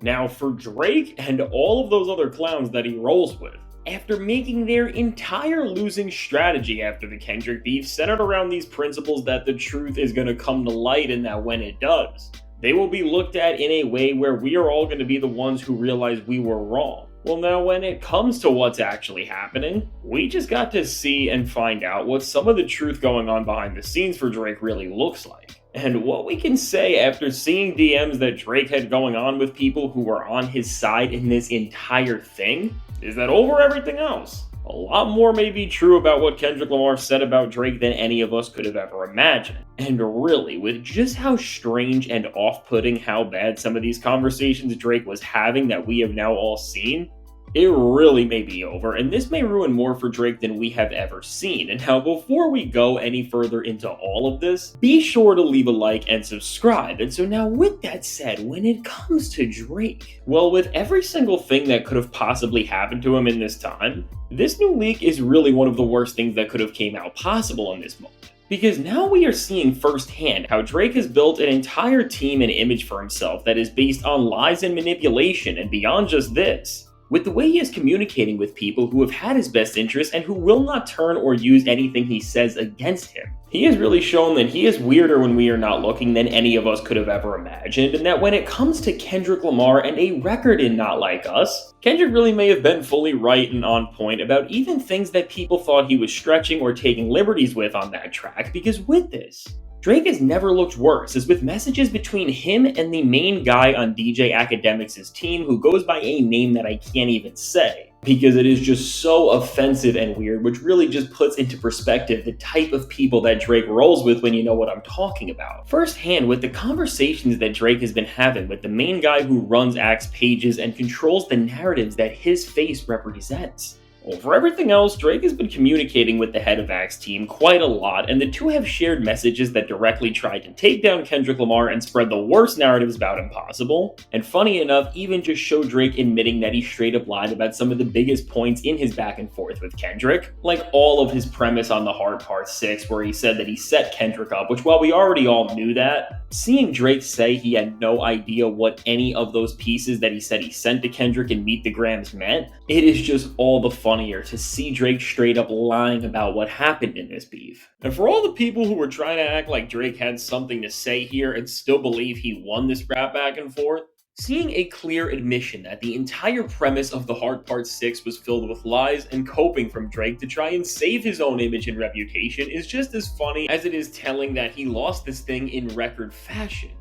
Now, for Drake and all of those other clowns that he rolls with, after making their entire losing strategy after the Kendrick beef centered around these principles that the truth is going to come to light and that when it does, they will be looked at in a way where we are all going to be the ones who realize we were wrong. Well, now when it comes to what's actually happening, we just got to see and find out what some of the truth going on behind the scenes for Drake really looks like. And what we can say after seeing DMs that Drake had going on with people who were on his side in this entire thing is that over everything else, a lot more may be true about what Kendrick Lamar said about Drake than any of us could have ever imagined. And really, with just how strange and off-putting how bad some of these conversations Drake was having that we have now all seen, it really may be over, and this may ruin more for Drake than we have ever seen. And now, before we go any further into all of this, be sure to leave a like and subscribe. And so now, with that said, when it comes to Drake, well, with every single thing that could have possibly happened to him in this time, this new leak is really one of the worst things that could have came out possible in this moment. Because now we are seeing firsthand how Drake has built an entire team and image for himself that is based on lies and manipulation, and beyond just this, with the way he is communicating with people who have had his best interests and who will not turn or use anything he says against him. He has really shown that he is weirder when we are not looking than any of us could have ever imagined, and that when it comes to Kendrick Lamar and a record in Not Like Us, Kendrick really may have been fully right and on point about even things that people thought he was stretching or taking liberties with on that track, because with this, Drake has never looked worse, as with messages between him and the main guy on DJ Akademiks' team who goes by a name that I can't even say, because it is just so offensive and weird, which really just puts into perspective the type of people that Drake rolls with when you know what I'm talking about. Firsthand, with the conversations that Drake has been having with the main guy who runs Axe pages and controls the narratives that his face represents. Well, for everything else, Drake has been communicating with the head of Axe team quite a lot, and the two have shared messages that directly tried to take down Kendrick Lamar and spread the worst narratives about him possible. And funny enough, even just show Drake admitting that he straight up lied about some of the biggest points in his back and forth with Kendrick, like all of his premise on the Hard Part 6 where he said that he set Kendrick up, which while we already all knew that, seeing Drake say he had no idea what any of those pieces that he said he sent to Kendrick and Meet the Grams meant, it is just all the funnier to see Drake straight up lying about what happened in this beef. And for all the people who were trying to act like Drake had something to say here and still believe he won this rap back and forth, seeing a clear admission that the entire premise of the Hard Part 6 was filled with lies and coping from Drake to try and save his own image and reputation is just as funny as it is telling that he lost this thing in record fashion.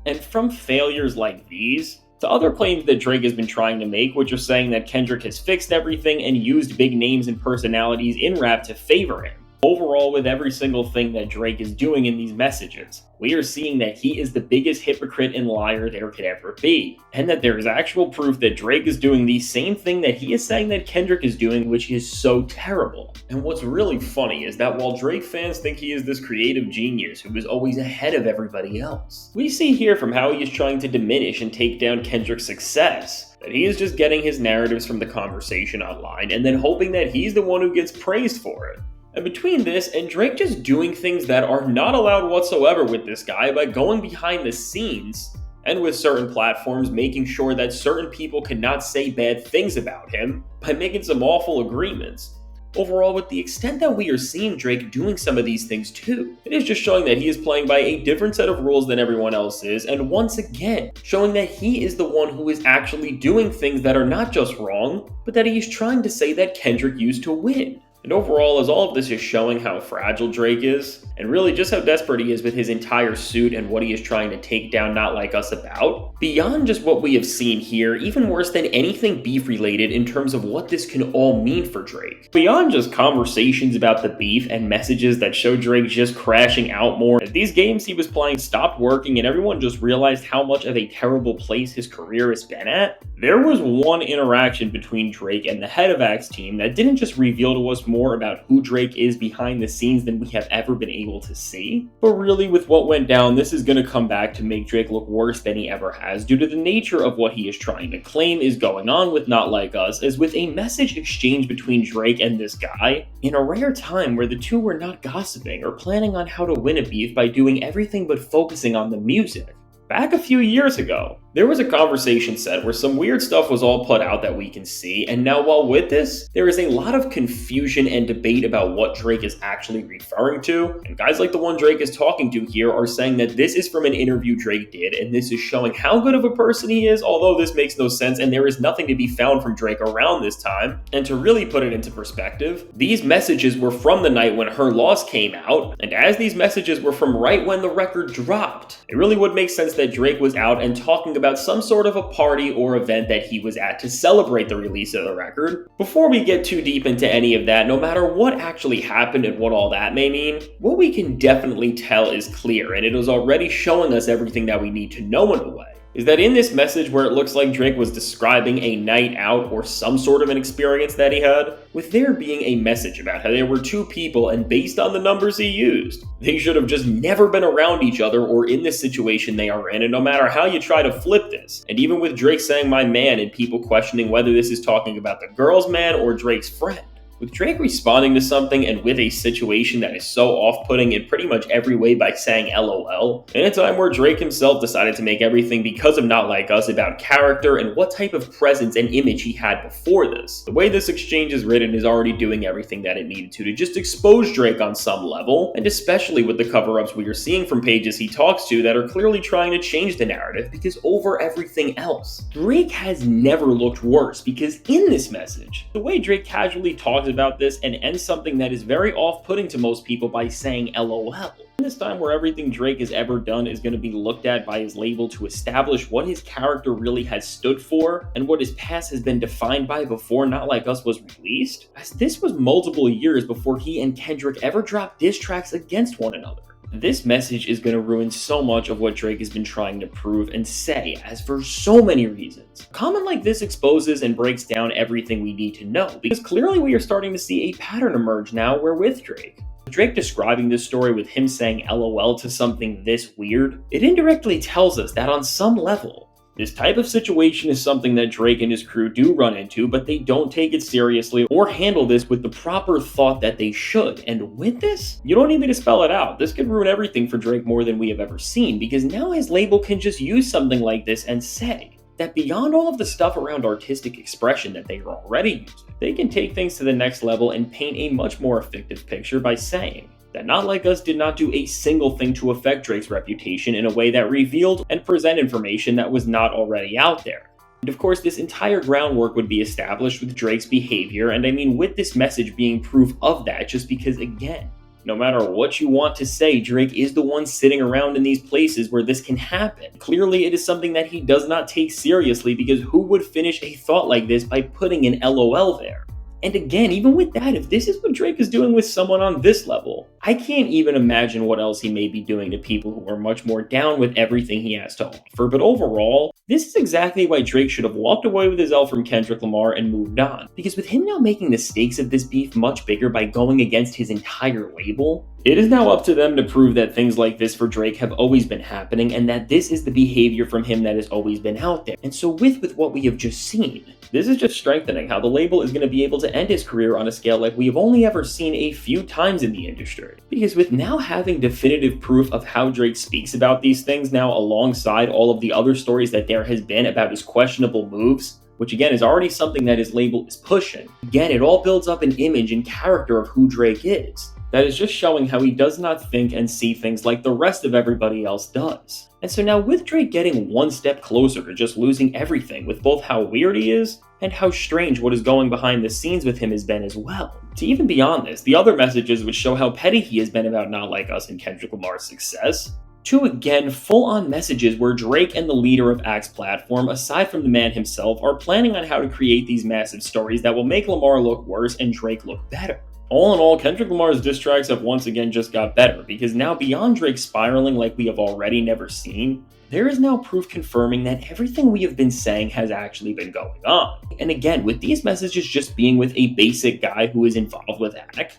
And from failures like these, to other claims that Drake has been trying to make, which are saying that Kendrick has fixed everything and used big names and personalities in rap to favor him. Overall, with every single thing that Drake is doing in these messages, we are seeing that he is the biggest hypocrite and liar there could ever be, and that there is actual proof that Drake is doing the same thing that he is saying that Kendrick is doing, which is so terrible. And what's really funny is that while Drake fans think he is this creative genius who is always ahead of everybody else, we see here from how he is trying to diminish and take down Kendrick's success, that he is just getting his narratives from the conversation online and then hoping that he's the one who gets praised for it. And between this and Drake just doing things that are not allowed whatsoever with this guy by going behind the scenes, and with certain platforms making sure that certain people cannot say bad things about him by making some awful agreements. Overall, with the extent that we are seeing Drake doing some of these things too, it is just showing that he is playing by a different set of rules than everyone else is, and once again, showing that he is the one who is actually doing things that are not just wrong, but that he is trying to say that Kendrick used to win. And overall, as all of this is showing how fragile Drake is, and really just how desperate he is with his entire suit and what he is trying to take down Not Like Us about, beyond just what we have seen here, even worse than anything beef related in terms of what this can all mean for Drake. Beyond just conversations about the beef and messages that show Drake just crashing out more, as these games he was playing stopped working and everyone just realized how much of a terrible place his career has been at, there was one interaction between Drake and the head of Axe team that didn't just reveal to us more about who Drake is behind the scenes than we have ever been able to see, but really with what went down, this is going to come back to make Drake look worse than he ever has due to the nature of what he is trying to claim is going on with Not Like Us, as with a message exchange between Drake and this guy in a rare time where the two were not gossiping or planning on how to win a beef by doing everything but focusing on the music. Back a few years ago, There was a conversation set where some weird stuff was all put out that we can see, and now while with this, there is a lot of confusion and debate about what Drake is actually referring to, and guys like the one Drake is talking to here are saying that this is from an interview Drake did, and this is showing how good of a person he is, although this makes no sense and there is nothing to be found from Drake around this time. And to really put it into perspective, these messages were from the night when Her Loss came out, and as these messages were from right when the record dropped, it really would make sense that Drake was out and talking about some sort of a party or event that he was at to celebrate the release of the record. Before we get too deep into any of that, no matter what actually happened and what all that may mean, what we can definitely tell is clear, and it is already showing us everything that we need to know in a way. Is that in this message where it looks like Drake was describing a night out or some sort of an experience that he had, with there being a message about how there were two people and based on the numbers he used, they should have just never been around each other or in this situation they are in, and no matter how you try to flip this, and even with Drake saying my man and people questioning whether this is talking about the girl's man or Drake's friend, with Drake responding to something and with a situation that is so off-putting in pretty much every way by saying LOL, in a time where Drake himself decided to make everything because of Not Like Us about character and what type of presence and image he had before this. The way this exchange is written is already doing everything that it needed to just expose Drake on some level, and especially with the cover-ups we are seeing from pages he talks to that are clearly trying to change the narrative, because over everything else, Drake has never looked worse, because in this message, the way Drake casually talks about this and ends something that is very off-putting to most people by saying LOL. In this time where everything Drake has ever done is going to be looked at by his label to establish what his character really has stood for and what his past has been defined by before Not Like Us was released, as this was multiple years before he and Kendrick ever dropped diss tracks against one another. This message is going to ruin so much of what Drake has been trying to prove and say, as for so many reasons. A comment like this exposes and breaks down everything we need to know, because clearly we are starting to see a pattern emerge now where with Drake describing this story with him saying LOL to something this weird, it indirectly tells us that on some level, this type of situation is something that Drake and his crew do run into, but they don't take it seriously or handle this with the proper thought that they should. And with this, you don't need me to spell it out. This could ruin everything for Drake more than we have ever seen, because now his label can just use something like this and say that beyond all of the stuff around artistic expression that they are already using, they can take things to the next level and paint a much more effective picture by saying that Not Like Us did not do a single thing to affect Drake's reputation in a way that revealed and present information that was not already out there. And of course, this entire groundwork would be established with Drake's behavior, and I mean with this message being proof of that, just because again, no matter what you want to say, Drake is the one sitting around in these places where this can happen. Clearly, it is something that he does not take seriously, because who would finish a thought like this by putting an LOL there? And again, even with that, if this is what Drake is doing with someone on this level, I can't even imagine what else he may be doing to people who are much more down with everything he has to offer. But overall, this is exactly why Drake should have walked away with his L from Kendrick Lamar and moved on. Because with him now making the stakes of this beef much bigger by going against his entire label, it is now up to them to prove that things like this for Drake have always been happening, and that this is the behavior from him that has always been out there. And so with what we have just seen, this is just strengthening how the label is going to be able to end his career on a scale like we have only ever seen a few times in the industry. Because with now having definitive proof of how Drake speaks about these things now alongside all of the other stories that there has been about his questionable moves, which again is already something that his label is pushing, again it all builds up an image and character of who Drake is. That is just showing how he does not think and see things like the rest of everybody else does. And so now with Drake getting one step closer to just losing everything with both how weird he is and how strange what is going behind the scenes with him has been as well. To even beyond this, the other messages would show how petty he has been about Not Like Us and Kendrick Lamar's success, to again full-on messages where Drake and the leader of Axe platform, aside from the man himself, are planning on how to create these massive stories that will make Lamar look worse and Drake look better. All in all, Kendrick Lamar's diss tracks have once again just got better, because now beyond Drake spiraling like we have already never seen, there is now proof confirming that everything we have been saying has actually been going on. And again, with these messages just being with a basic guy who is involved with Ak,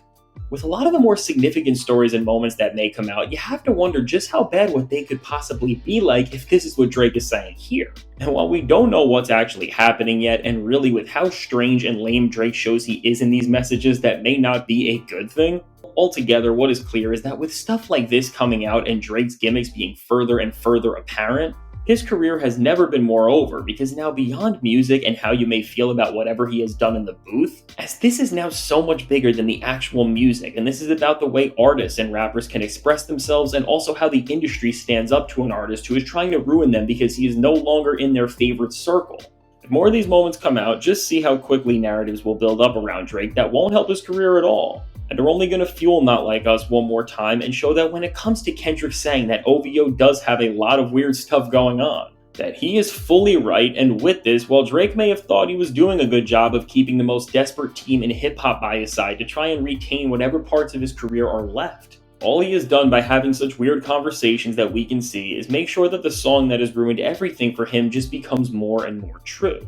with a lot of the more significant stories and moments that may come out, you have to wonder just how bad what they could possibly be like if this is what Drake is saying here. And while we don't know what's actually happening yet, and really with how strange and lame Drake shows he is in these messages, that may not be a good thing, altogether what is clear is that with stuff like this coming out and Drake's gimmicks being further and further apparent, His career has never been more over because now beyond music and how you may feel about whatever he has done in the booth, as this is now so much bigger than the actual music, and this is about the way artists and rappers can express themselves and also how the industry stands up to an artist who is trying to ruin them because he is no longer in their favorite circle. If more of these moments come out, just see how quickly narratives will build up around Drake that won't help his career at all. And are only going to fuel Not Like Us one more time and show that when it comes to Kendrick saying that OVO does have a lot of weird stuff going on, that he is fully right, and with this, while Drake may have thought he was doing a good job of keeping the most desperate team in hip-hop by his side to try and retain whatever parts of his career are left, all he has done by having such weird conversations that we can see is make sure that the song that has ruined everything for him just becomes more and more true.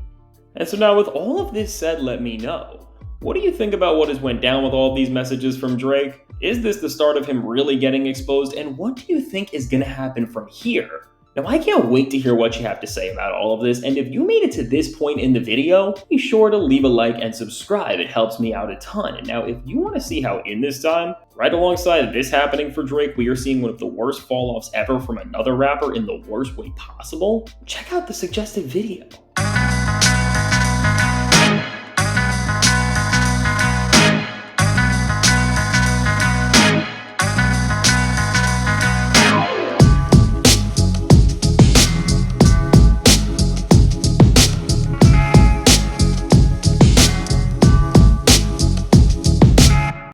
And so now with all of this said, let me know. What do you think about what has went down with all these messages from Drake? Is this the start of him really getting exposed? And what do you think is going to happen from here? Now, I can't wait to hear what you have to say about all of this, and if you made it to this point in the video, be sure to leave a like and subscribe. It helps me out a ton. And now, if you want to see how in this time, right alongside this happening for Drake, we are seeing one of the worst fall-offs ever from another rapper in the worst way possible, check out the suggested video.